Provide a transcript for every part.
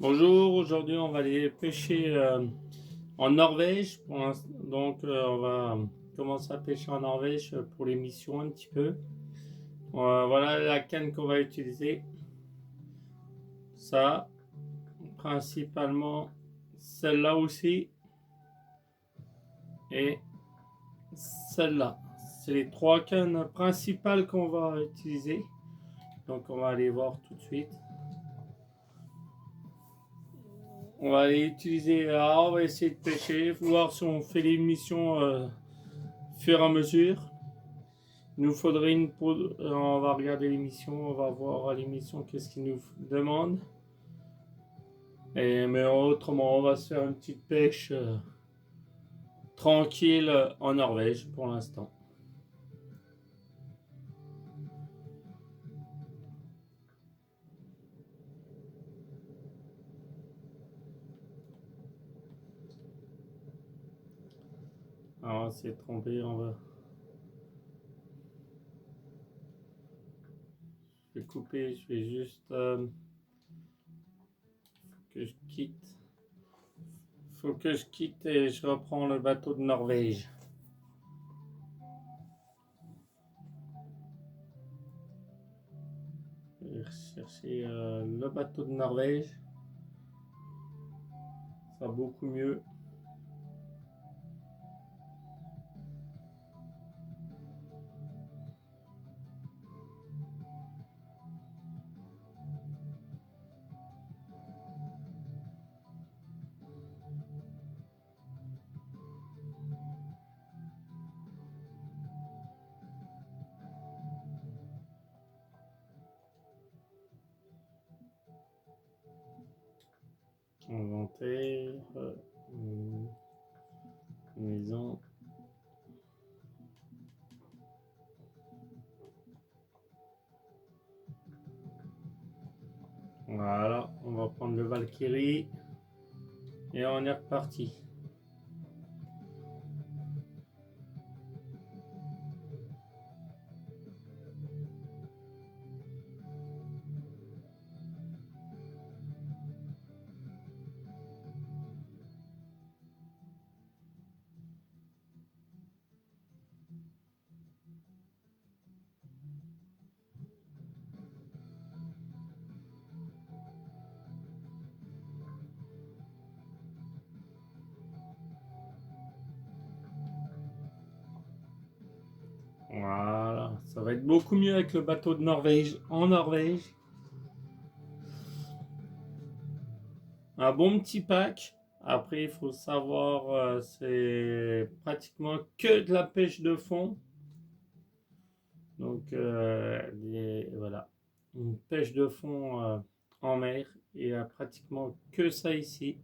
Bonjour, aujourd'hui on va aller pêcher en Norvège. Donc on va commencer à pêcher en Norvège pour l'émission un petit peu. Voilà la canne qu'on va utiliser. Ça, principalement celle-là aussi et celle-là. C'est les trois cannes principales qu'on va utiliser. Donc on va aller voir tout de suite. On va aller utiliser, on va essayer de pêcher, voir si on fait l'émission fur et à mesure. Il nous faudrait une pause. On va regarder l'émission, on va voir l'émission qu'est-ce qu'il nous demande. Mais autrement, on va se faire une petite pêche tranquille en Norvège pour l'instant. Alors, on s'est trompé, on va. Je vais couper, je vais juste que je quitte. Faut que je quitte et je reprends le bateau de Norvège. Je vais rechercher le bateau de Norvège. Ça va beaucoup mieux. Inventaire, maison. Voilà, on va prendre le Valkyrie et on est reparti. Voilà, ça va être beaucoup mieux avec le bateau de Norvège en Norvège. Un bon petit pack. Après, il faut savoir, c'est pratiquement que de la pêche de fond. Donc, voilà, une pêche de fond en mer. Il n'y a pratiquement que ça ici.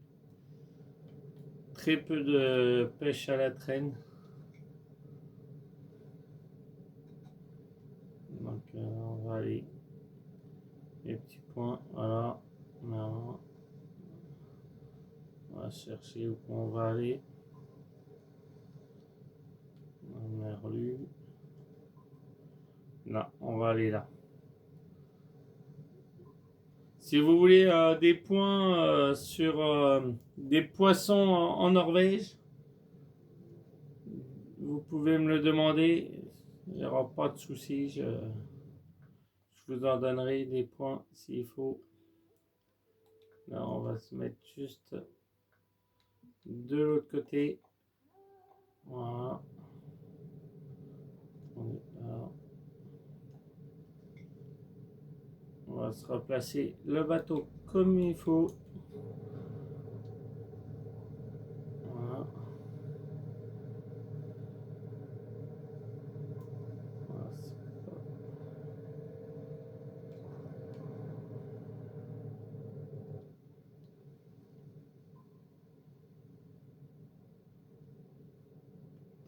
Très peu de pêche à la traîne. Donc, on va aller. Les petits points, voilà. Voilà. On va chercher où on va aller. Merlu. Là, on va aller là. Si vous voulez des points sur des poissons en Norvège, vous pouvez me le demander. Il n'y aura pas de souci. Je vous en donnerai des points s'il faut. Là, on va se mettre juste de l'autre côté. Voilà. On va se replacer le bateau comme il faut. Voilà.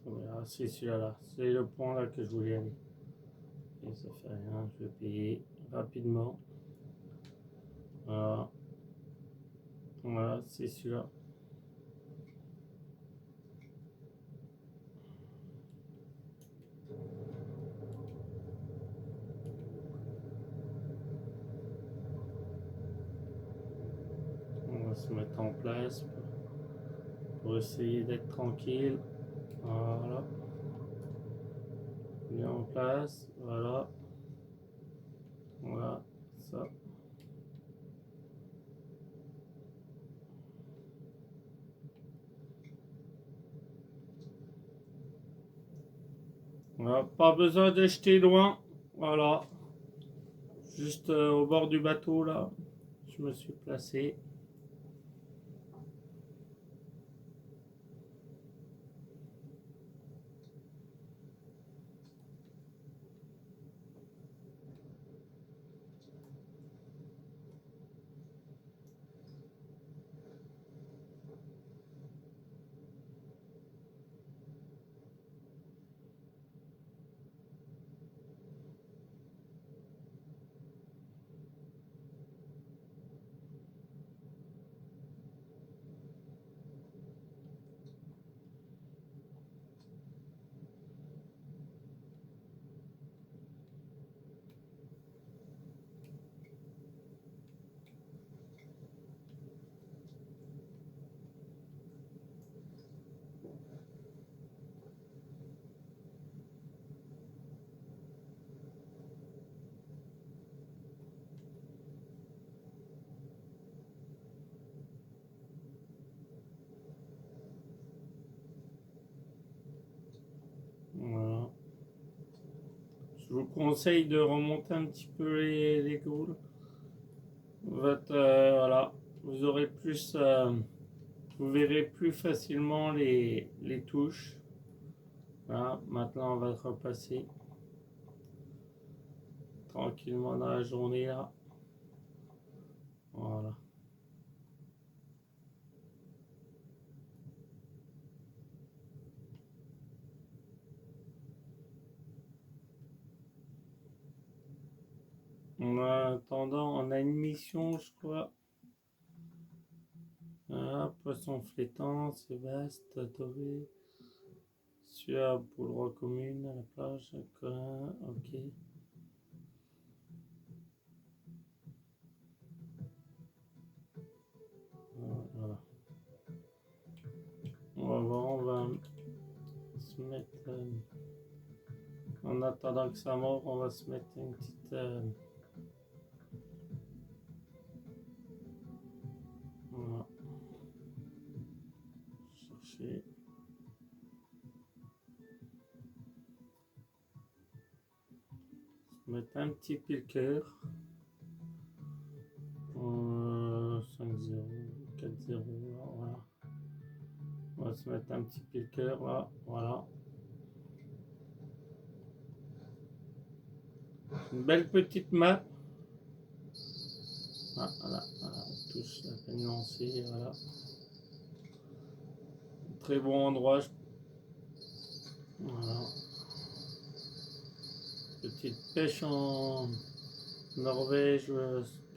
Voilà, c'est celui-là, c'est le point là que je voulais aller. Et ça fait rien, je vais payer rapidement. Voilà, voilà, c'est celui-là. va se mettre en place pour essayer d'être tranquille. Voilà. Bien en place. Voilà. Voilà. Ça. Voilà. Pas besoin de jeter loin. Voilà. Juste au bord du bateau là. Je me suis placé. Voilà. Je vous conseille de remonter un petit peu les goules. Voilà. Vous aurez plus. Vous verrez plus facilement les touches. Voilà. Maintenant, on va repasser tranquillement dans la journée là. Voilà. En attendant, on a une mission, je crois. Voilà, poisson flétan, Sébastien, Tové, Suave pour le roi commune, à la plage, Colin, ok. Voilà. On va voir, on va se mettre. En attendant que ça mord, on va se mettre une petite. Voilà. Chercher. Se mettre un petit piqueur. 5-0, 4-0, voilà. On va se mettre un petit piqueur là, voilà. Une belle petite map. Ah, voilà, voilà, on touche la peine lancée, voilà. Très bon endroit. Voilà. Petite pêche en Norvège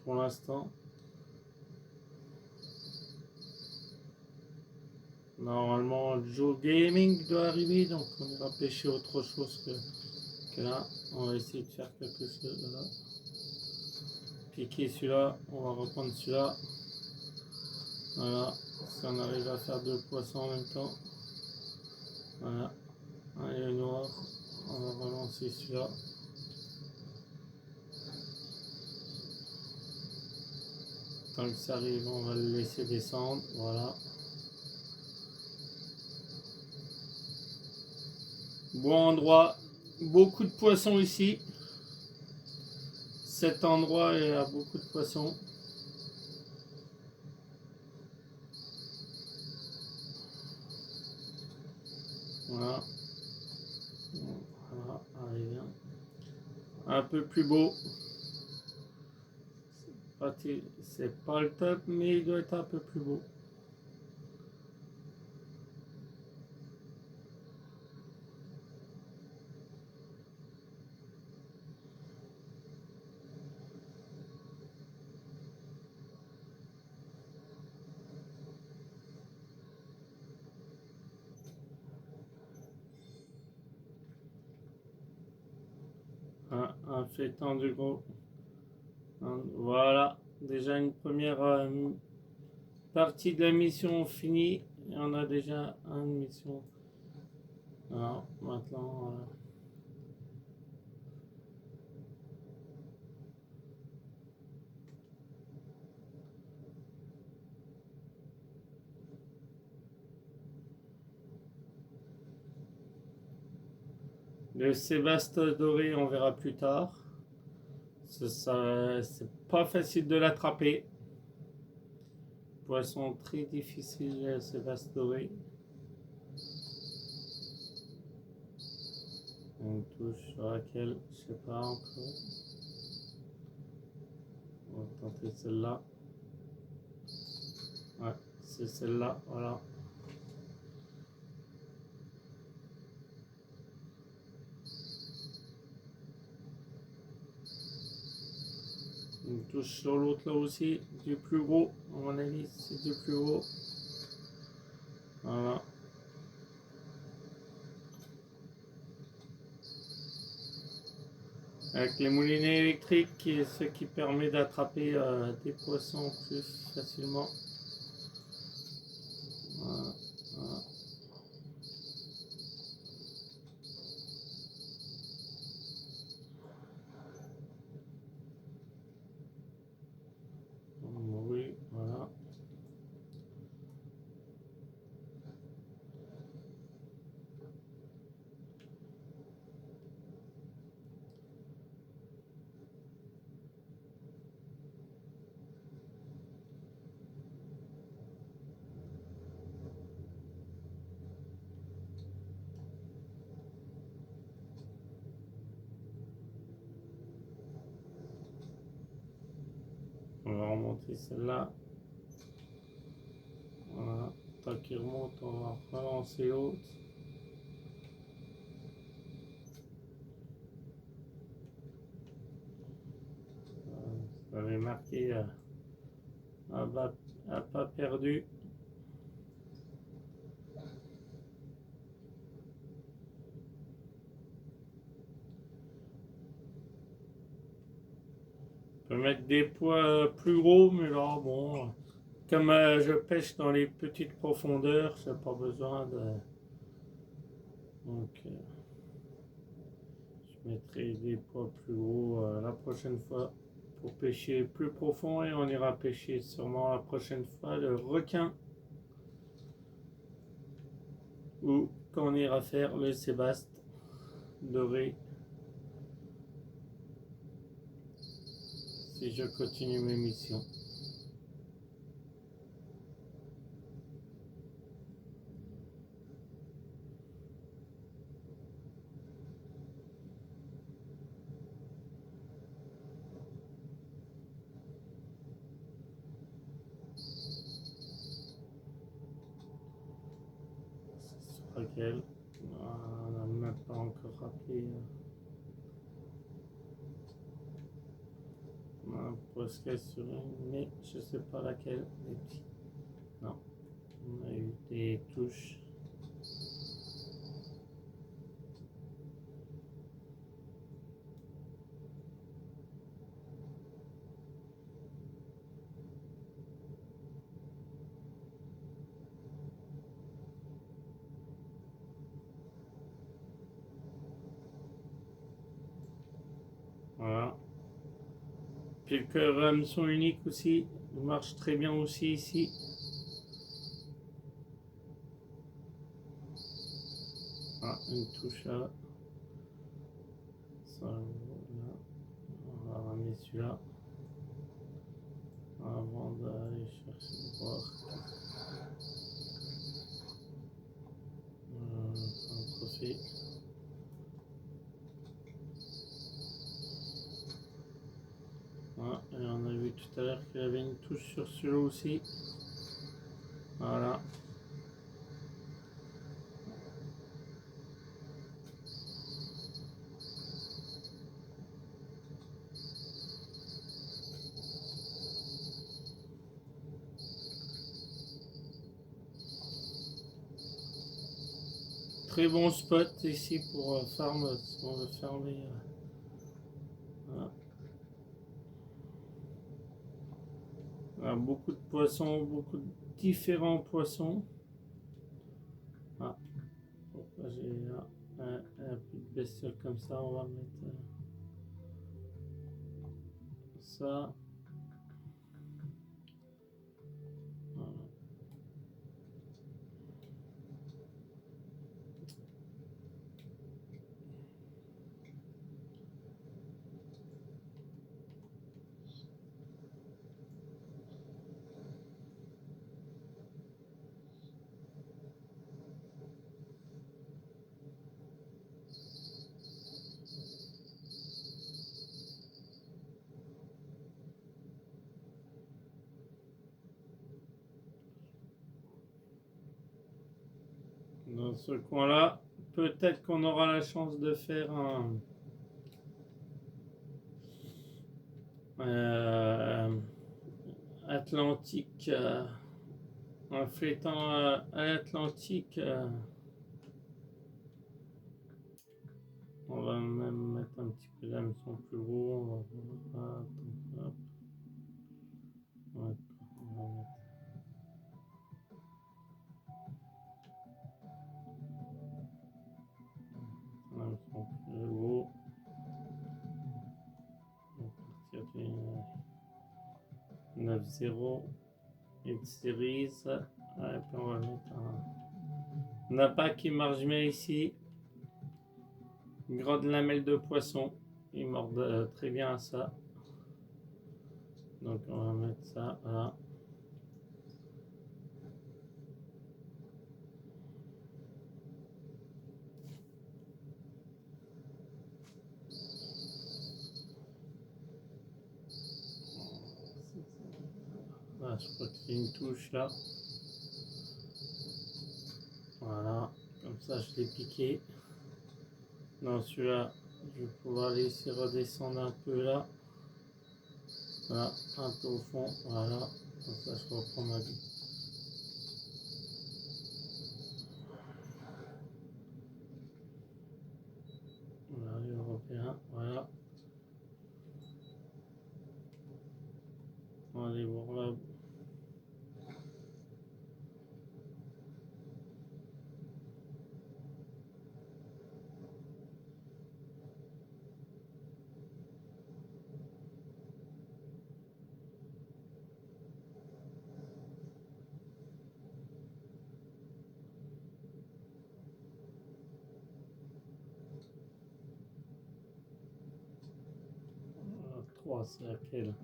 pour l'instant. Normalement, le jour gaming doit arriver, donc on ira pêcher autre chose que là. On va essayer de faire quelque chose là. Piquer celui-là, on va reprendre celui-là. Voilà, si on arrive à faire deux poissons en même temps. Voilà, un œil noir, on va relancer celui-là. Tant que ça arrive, on va le laisser descendre, voilà. Bon endroit, beaucoup de poissons ici. Cet endroit, il y a beaucoup de poissons. Voilà. Voilà, allez bien. Un peu plus beau. C'est pas le top, mais il doit être un peu plus beau. Un flétan du gros. Voilà, déjà une première partie de la mission finie. Et on a déjà une mission. Alors, maintenant... le sébaste doré, on verra plus tard. C'est pas facile de l'attraper. Poisson très difficile, le sébaste doré. On touche sur laquelle, je sais pas encore. On va tenter celle-là. Ouais, c'est celle-là, voilà. On touche sur l'autre là aussi, du plus gros, à mon avis, c'est du plus gros. Voilà. Avec les moulinets électriques, ce qui permet d'attraper des poissons plus facilement. Voilà. Voilà. Oui, voilà. On va remonter celle-là. Voilà. Tant qu'il remonte, on va relancer l'autre. Ça avait marqué à pas perdu. On peut mettre des poids plus gros, mais là, bon, comme je pêche dans les petites profondeurs, j'ai pas besoin de... Donc, je mettrai des poids plus gros la prochaine fois pour pêcher plus profond et on ira pêcher sûrement la prochaine fois le requin ou quand on ira faire le sébaste doré si je continue mes missions. Laquelle on n'a même pas encore rappelé. On a un posquet sur une, mais je sais pas laquelle. Les petits. Non, on a eu des touches. Voilà. Puis le cœur hameçon unique aussi, il marche très bien aussi ici. Ah, une touche là. Ça, là. On va ramener celui-là. Avant d'aller chercher voir. Un trophée. Voilà, et on a vu tout à l'heure qu'il y avait une touche sur celui-là aussi. Voilà. Très bon spot ici pour farm si on veut fermer. Voilà. Voilà, beaucoup de poissons, beaucoup de différents poissons. Ah, pourquoi j'ai là un peu de bestiole comme ça, on va mettre ça. Voilà. Dans ce coin-là, peut-être qu'on aura la chance de faire un Atlantique, un flétan Atlantique. On va même mettre un petit peu d'hameçon plus gros. On va mettre un hameçon plus gros. On va partir du 9-0 et de series. Et puis on va mettre un appât qui marche bien ici. Une grande lamelle de poisson. Ils mordent très bien à ça. Donc on va mettre ça, voilà. Voilà, je crois que c'est une touche là. Voilà, comme ça je l'ai piqué. Non, celui-là, je vais pouvoir laisser redescendre un peu là. Voilà, un peu au fond, voilà. Comme ça je reprends ma vie. Voilà, les Européens, voilà. On va aller voir là. Voilà, 3, c'est laquelle?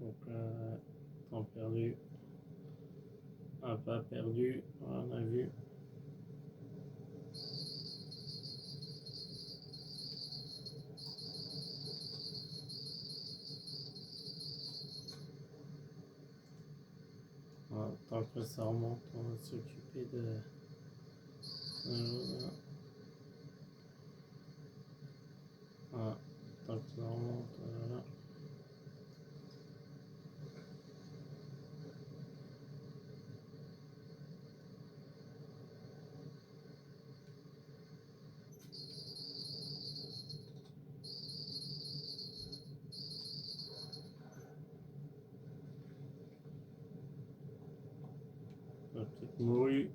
Donc, temps perdu. Un pas perdu, voilà, on a vu. Voilà, tant que ça remonte, on va s'occuper de. Voilà, tant que ça remonte, voilà. Peut-être mouru.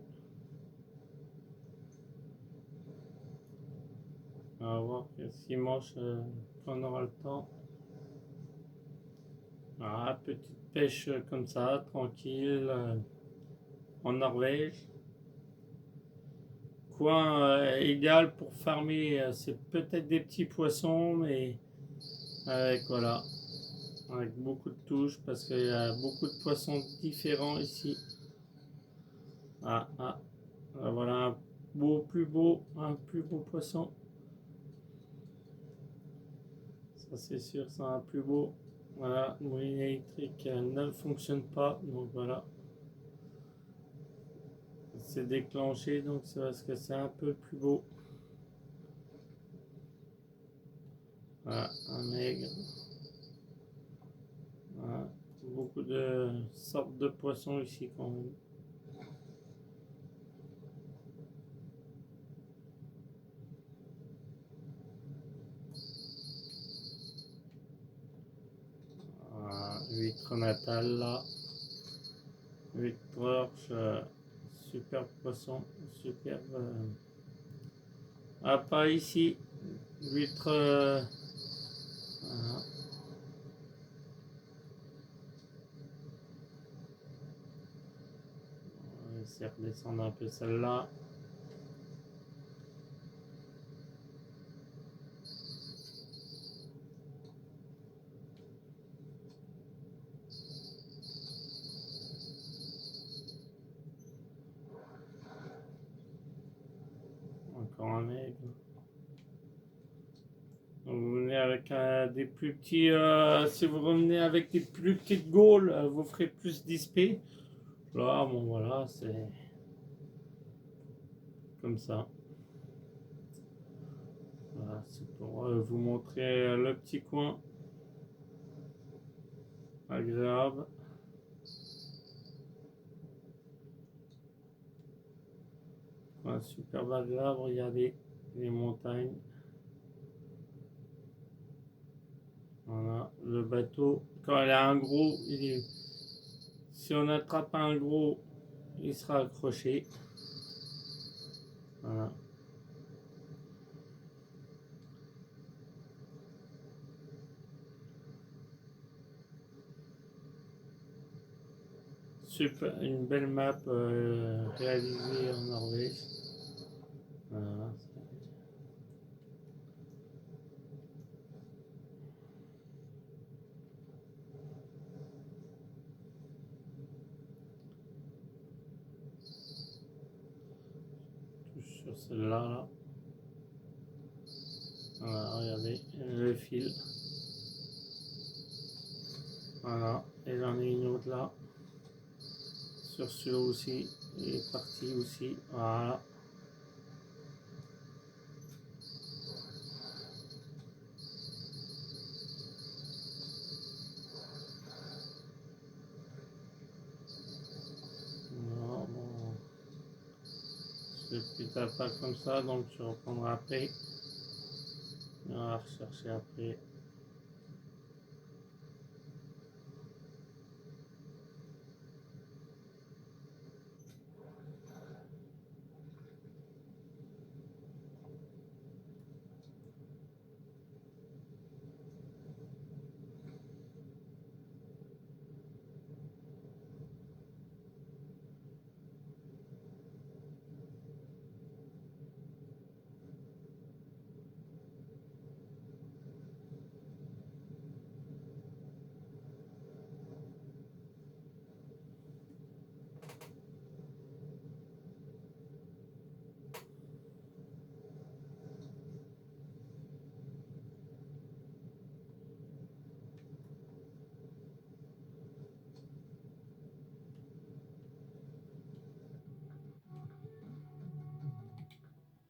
On va voir que s'il mange, quand on aura le temps. Voilà, petite pêche comme ça, tranquille, en Norvège. Coin idéal pour farmer, c'est peut-être des petits poissons, mais avec voilà, avec beaucoup de touches parce qu'il y a beaucoup de poissons différents ici. Voilà un un plus beau poisson. Ça c'est sûr, c'est un plus beau. Voilà, le moulin électrique ne fonctionne pas, donc voilà. C'est déclenché, donc c'est parce que c'est un peu plus beau. Voilà, un maigre. Voilà, beaucoup de sortes de poissons ici quand même. prénatal là. 8 torches, super poisson, superbe. Ah, pas ici. L'huître. Voilà. On va essayer de redescendre un peu celle-là. Encore un aigle. Donc vous venez avec des plus petits. Si vous revenez avec des plus petites gaules, vous ferez plus d'XP. Là, bon voilà, c'est comme ça. Voilà, c'est pour vous montrer le petit coin agréable. Un superbe agréable, regardez les montagnes. Voilà, le bateau, quand il a un gros, si on attrape un gros, il sera accroché. Voilà. Super, une belle map réalisée en Norvège. Voilà. Touche sur celle-là. Là. Voilà, regardez le fil. Voilà, et j'en ai une autre là. Sur celui-là aussi, il est parti aussi. Voilà. Non, bon. Je fais plus ta pas comme ça, donc je reprendrai après. On va rechercher après.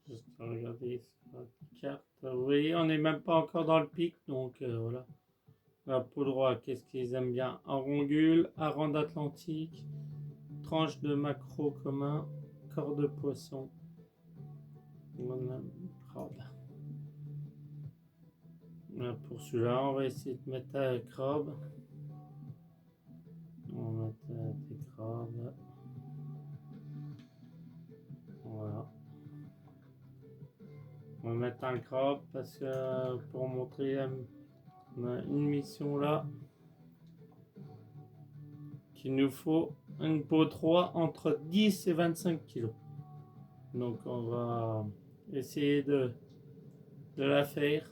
Juste regarder sur la carte. Vous voyez, on n'est même pas encore dans le pic, donc voilà. La peau droit, qu'est-ce qu'ils aiment bien? Arongule, hareng atlantique, tranche de maquereau commun, corps de poisson, crabe. Là, pour celui-là, on va essayer de mettre un crabe. On va mettre des crabes. Voilà. On va mettre un crabe parce que pour montrer, on a une mission là qu'il nous faut une peau 3 entre 10 et 25 kg. Donc on va essayer de la faire.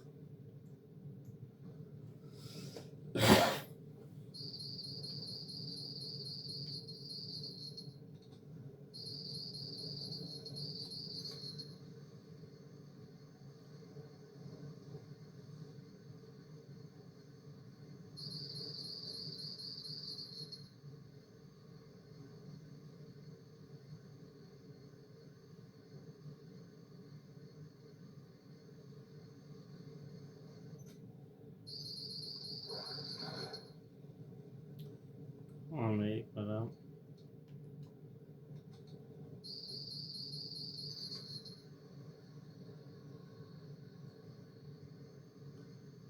On est voilà.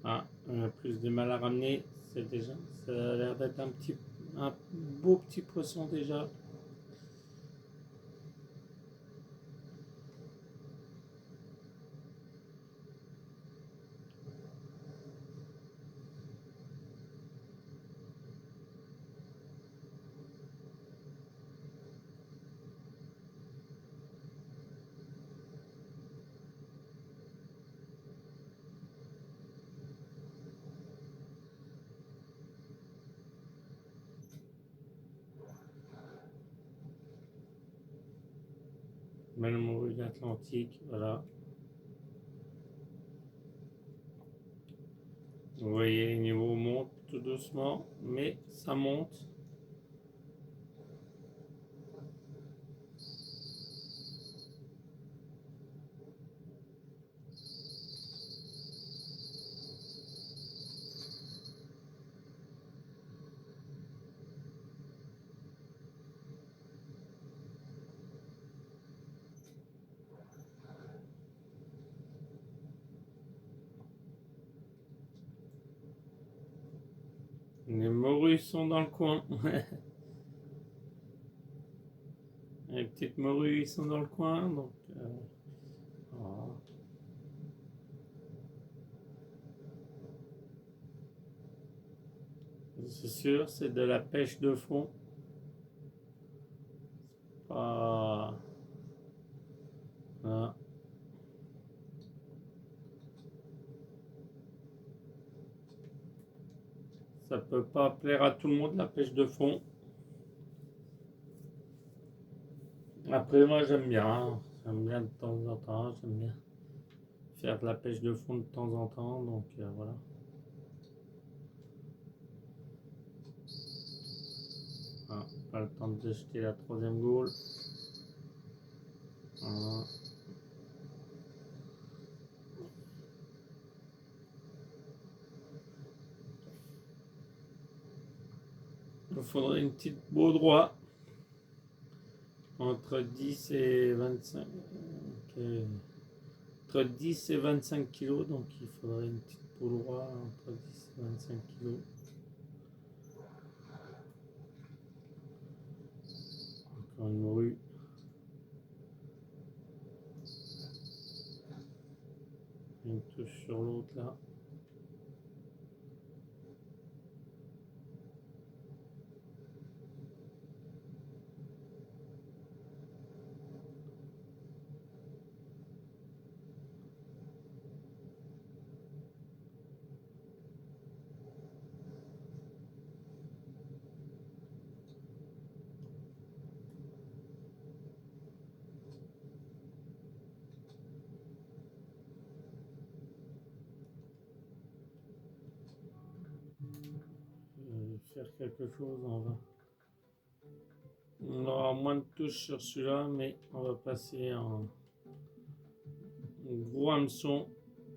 Ah, on a plus de mal à ramener. c'est déjà, ça a l'air d'être un beau petit poisson déjà. Belle morue d'Atlantique, voilà. Vous voyez, les niveaux montent tout doucement, mais ça monte. Les morues sont dans le coin. Les petites morues, ils sont dans le coin, donc voilà. C'est sûr, c'est de la pêche de fond. Pas... Voilà. Ça peut pas plaire à tout le monde, la pêche de fond. Après, moi, j'aime bien. J'aime bien de temps en temps. J'aime bien faire de la pêche de fond de temps en temps. Donc, voilà. Ah, pas le temps de jeter la troisième gaule. Voilà. Il faudrait une petite beau droit. Entre 10 et 25. Entre 10 et 25 kilos. Donc, il faudrait une petite beau droit entre 10 et 25 kilos. Encore une morue. Une touche sur l'autre là. Faire quelque chose, on aura moins de touches sur celui-là, mais on va passer en gros hameçon.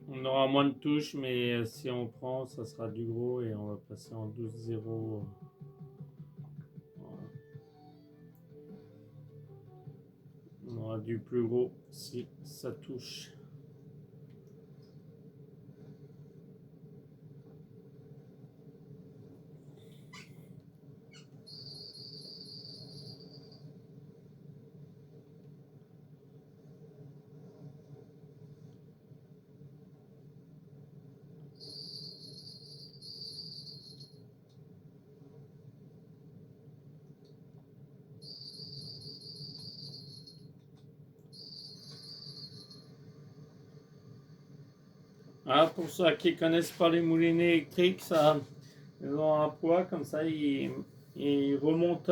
On aura moins de touches, mais si on prend, ça sera du gros et on va passer en 12-0. Voilà. On aura du plus gros si ça touche. Ah, pour ceux qui ne connaissent pas les moulinets électriques, ça, ils ont un poids comme ça, ils remontent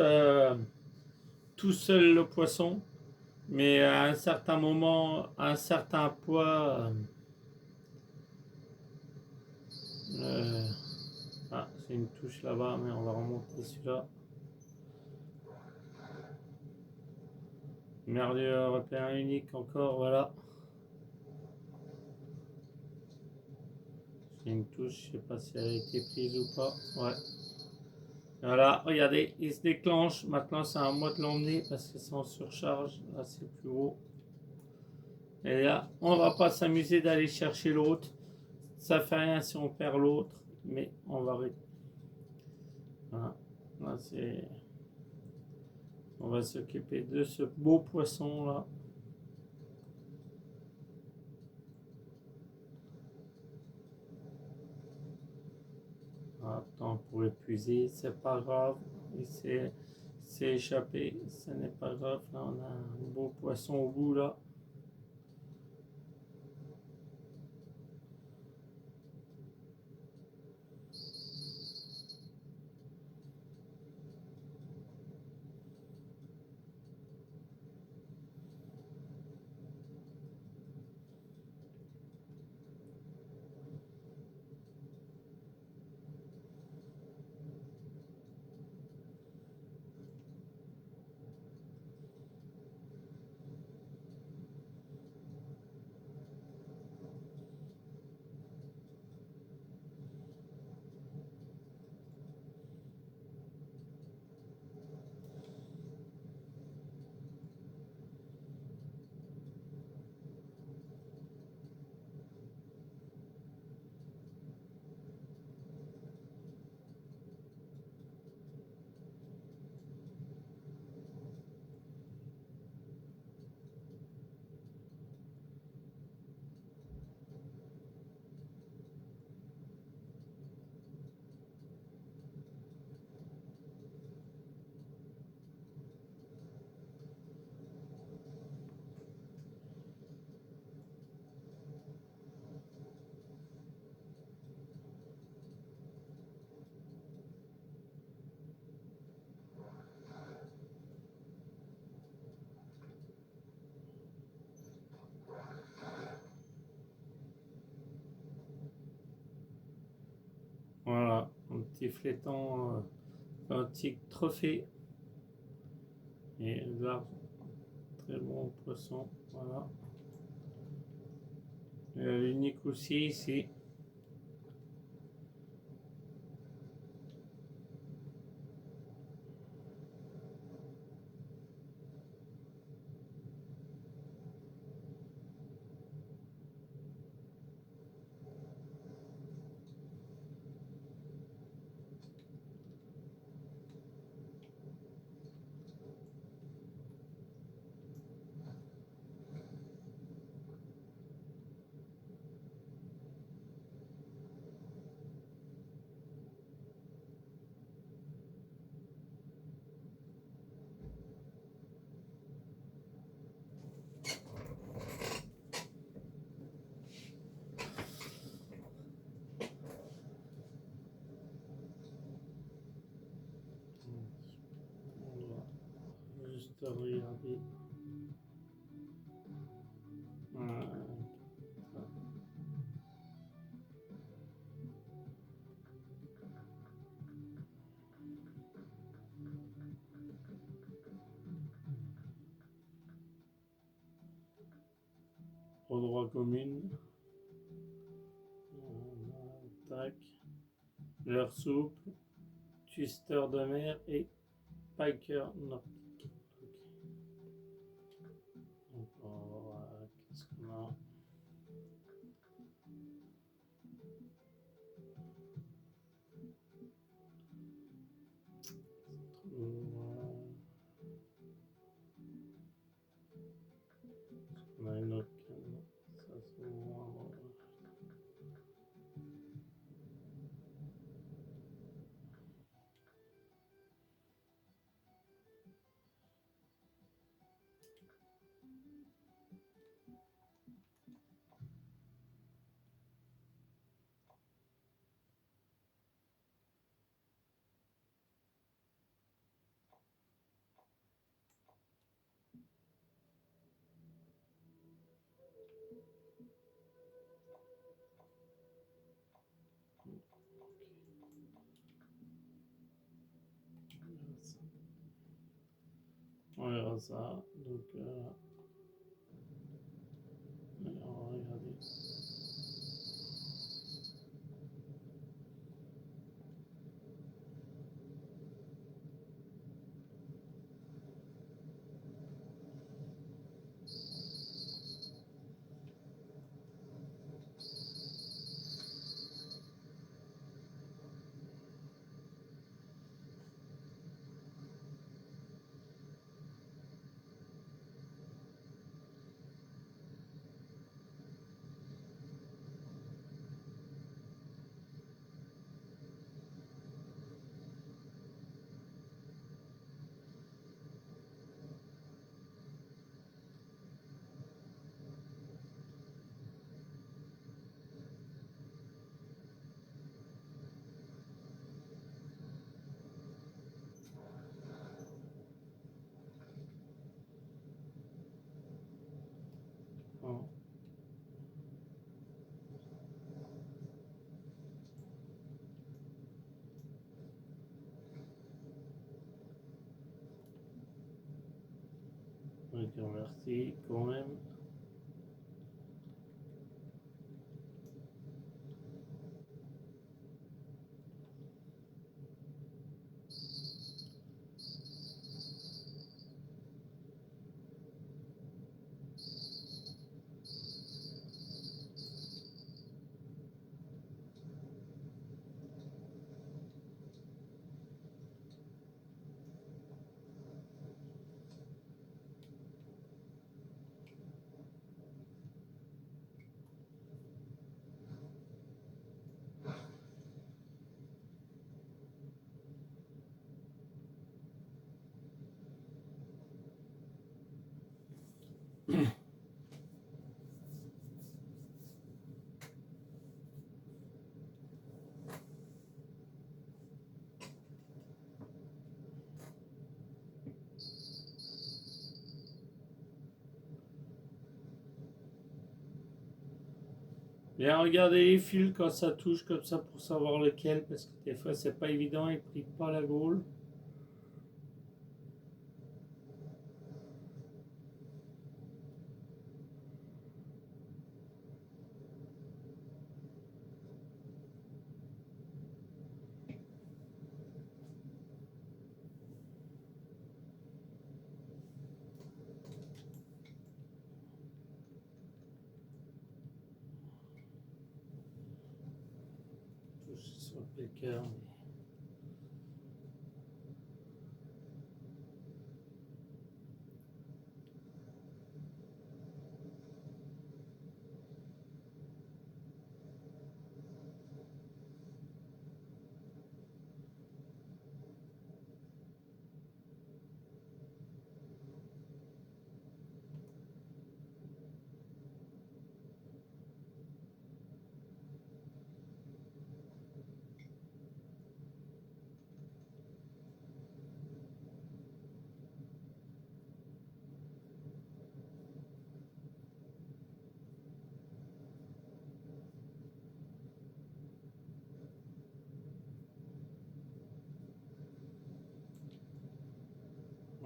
tout seul le poisson, mais à un certain moment, à un certain poids, ah, c'est une touche là-bas, mais on va remonter celui-là. Merlier européen unique encore, voilà. J'ai une touche, je sais pas si elle a été prise ou pas. Ouais. Voilà, regardez, il se déclenche. Maintenant, c'est à moi de l'emmener parce que c'est en surcharge. Là, c'est plus haut. Et là, on va pas s'amuser d'aller chercher l'autre. Ça fait rien si on perd l'autre, mais on va arrêter. Voilà. Là, c'est... On va s'occuper de ce beau poisson là. Attends, pour épuiser, c'est pas grave. Il s'est échappé, ce n'est pas grave. Là, on a un beau poisson au bout là. Voilà, un petit fléton antique trophée. Et là, très bon poisson. Voilà. L'unique aussi ici. On va juste regarder. Endroit commune. Tac. Leur souple. Twister de mer et Piker nordique. Ok. Donc on va voir qu'est-ce qu'on a. On a une autre canne. Ça c'est moins. On verra ça. Donc, on va regarder. Bon. Ok, merci quand même. Bien regarder les fils quand ça touche comme ça pour savoir lequel, parce que des fois c'est pas évident, il plie pas la gaule. Touche sur le piqueur.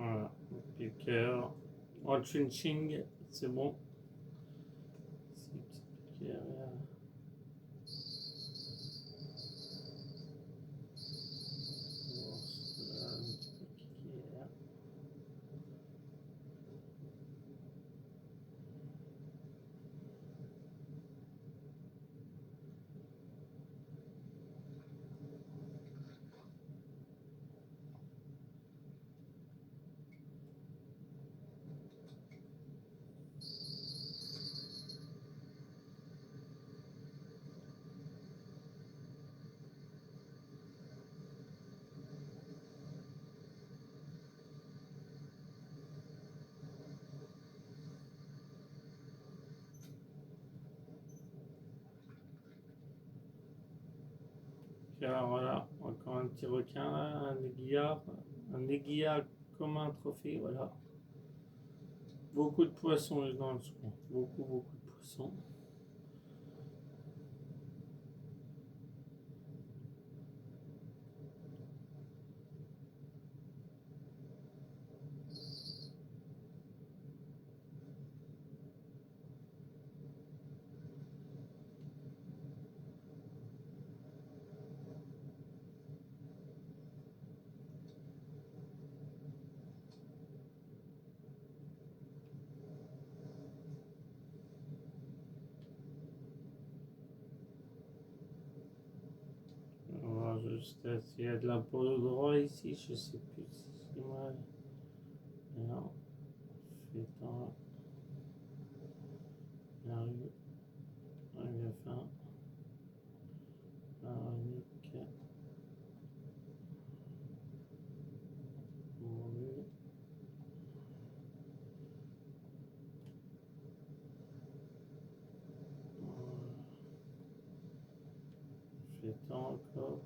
Voilà, le piqueur. En ching, c'est bon. C'est une petite piqueur là. Voilà, un petit peu piqueur. Alors voilà, encore un petit requin là, un aiguillard comme un trophée, voilà. Beaucoup de poissons dans le second, beaucoup de poissons. On va juste s'il y a de la peau droit ici, je sais plus si moi. Non, fait dans la rue, la fin, la runique, mon fait encore.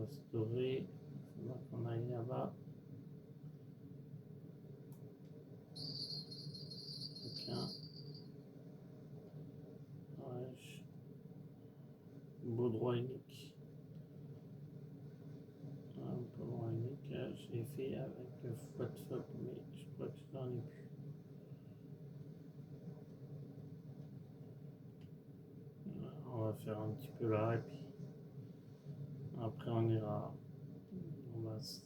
restaurer. Il faudra qu'on aille là-bas. Requin. Ouais, beau droit unique. Un beau droit unique. J'ai fait avec le FOTFOP, mais je crois que j'en ai plus. On va faire un petit peu là et puis après on ira en masse.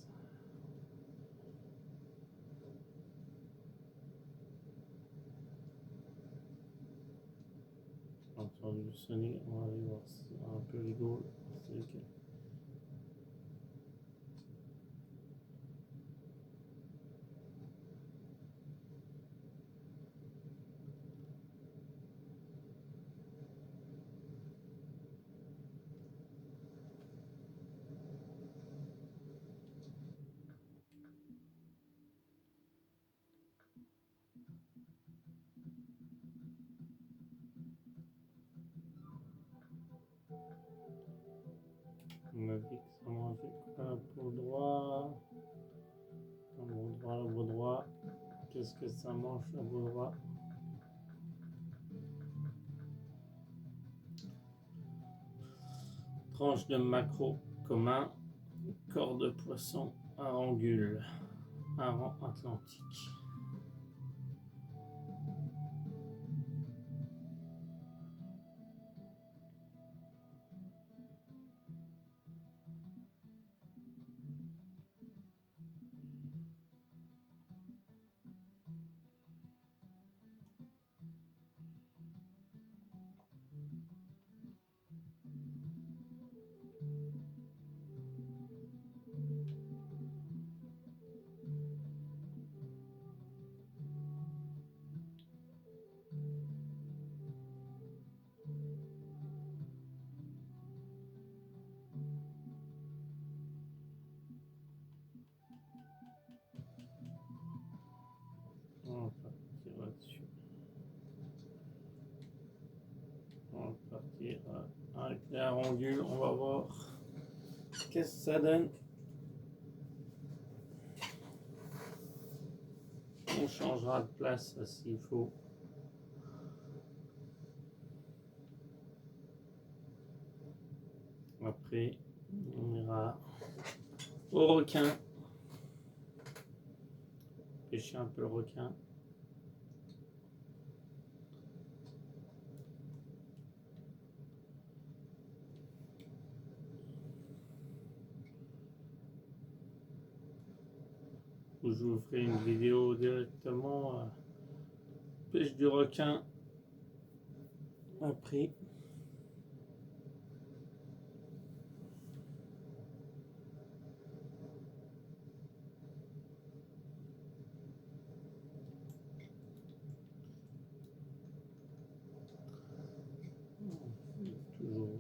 J'ai entendu sonner, on va aller voir si on a un peu les goals. C'est lequel. On m'a dit que ça mangeait quoi pour droit. Le beau droit. Qu'est-ce que ça mange le beau droit? Tranche de maquereau commun, corps de poisson, harengule, hareng atlantique. On va partir là-dessus. On va partir avec les harengules. On va voir qu'est-ce que ça donne. On changera de place s'il faut. Après, on ira au requin. Pêcher un peu le requin. Où je vous ferai une vidéo directement pêche du requin après. Toujours.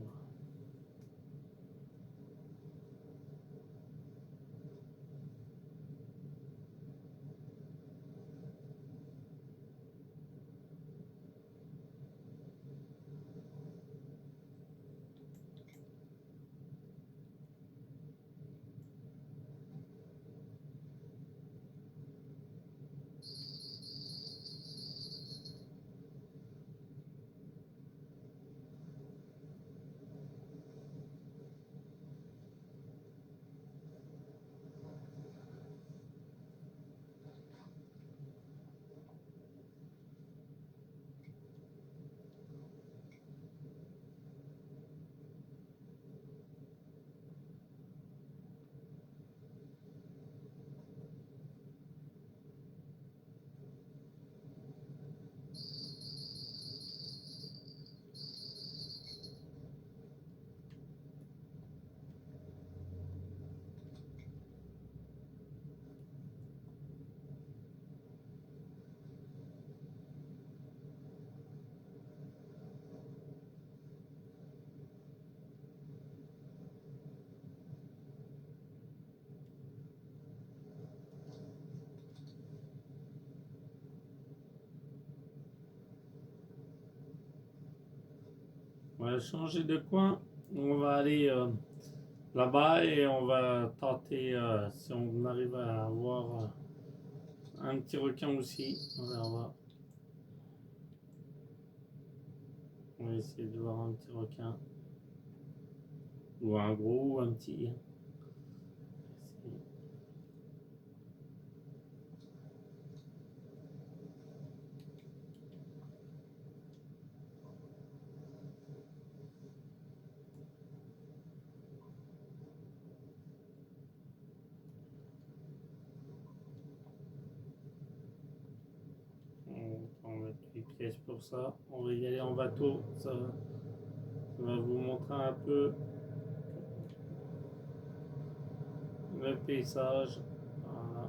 On va changer de coin. On va aller là-bas et on va tenter si on arrive à avoir un petit requin aussi. On verra. On va essayer de voir un petit requin. Ou un gros ou un petit. On va mettre 8 pièces pour ça. On va y aller en bateau. Ça va vous montrer un peu le paysage. Voilà.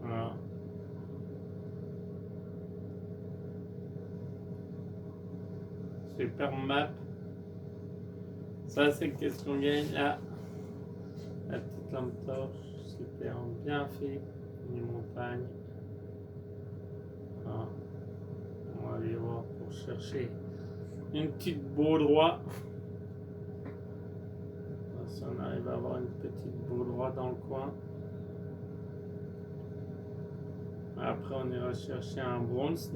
Voilà. Super map. Ça, c'est qu'est-ce qu'on gagne là. La petite lampe torche, super bien fait. Les montagnes. Voilà. On va aller voir pour chercher une petite baudroie. Si on arrive à avoir une petite baudroie dans le coin. Après, on ira chercher un bronze.